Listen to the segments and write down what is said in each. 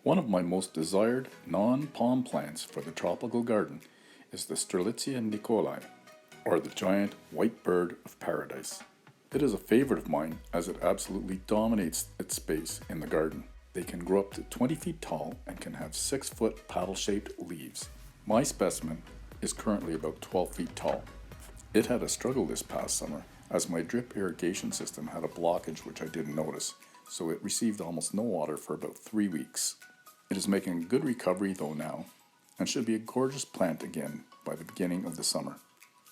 One of my most desired non-palm plants for the tropical garden is the Strelitzia nicolai, or the giant white bird of paradise. It is a favorite of mine as it absolutely dominates its space in the garden. They can grow up to 20 feet tall and can have 6-foot paddle-shaped leaves. My specimen is currently about 12 feet tall. It had a struggle this past summer as my drip irrigation system had a blockage which I didn't notice, so it received almost no water for about 3 weeks. It is making a good recovery though now, and should be a gorgeous plant again by the beginning of the summer.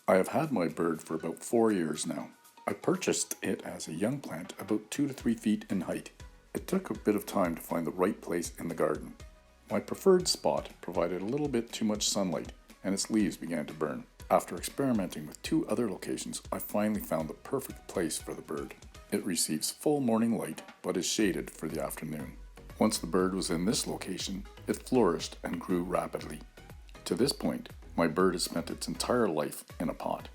I have had my bird for about 4 years now. I purchased it as a young plant about 2 to 3 feet in height. It took a bit of time to find the right place in the garden. My preferred spot provided a little bit too much sunlight and its leaves began to burn. After experimenting with 2 other locations, I finally found the perfect place for the bird. It receives full morning light but is shaded for the afternoon. Once the bird was in this location, it flourished and grew rapidly. To this point, my bird has spent its entire life in a pot.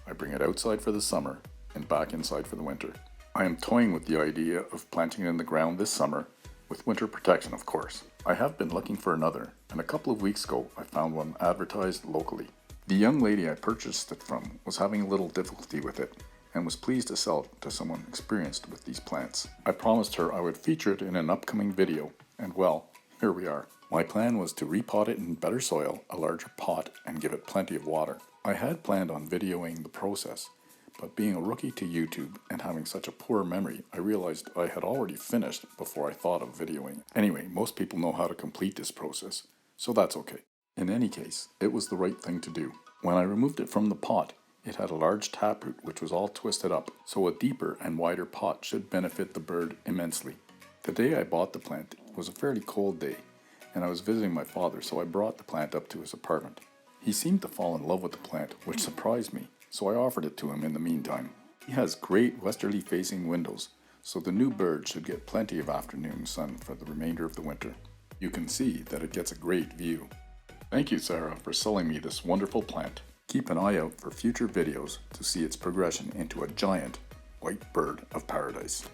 I bring it outside for the summer and back inside for the winter. I am toying with the idea of planting it in the ground this summer, with winter protection of course. I have been looking for another, and a couple of weeks ago I found one advertised locally. The young lady I purchased it from was having a little difficulty with it, and was pleased to sell it to someone experienced with these plants. I promised her I would feature it in an upcoming video, and well, here we are. My plan was to repot it in better soil, a larger pot, and give it plenty of water. I had planned on videoing the process, but being a rookie to YouTube and having such a poor memory, I realized I had already finished before I thought of videoing. Anyway, most people know how to complete this process, so that's okay. In any case, it was the right thing to do. When I removed it from the pot, it had a large taproot which was all twisted up, so a deeper and wider pot should benefit the bird immensely. The day I bought the plant was a fairly cold day, and I was visiting my father, so I brought the plant up to his apartment. He seemed to fall in love with the plant, which surprised me, so I offered it to him in the meantime. He has great westerly facing windows, so the new bird should get plenty of afternoon sun for the remainder of the winter. You can see that it gets a great view. Thank you, Sarah, for selling me this wonderful plant. Keep an eye out for future videos to see its progression into a giant white bird of paradise.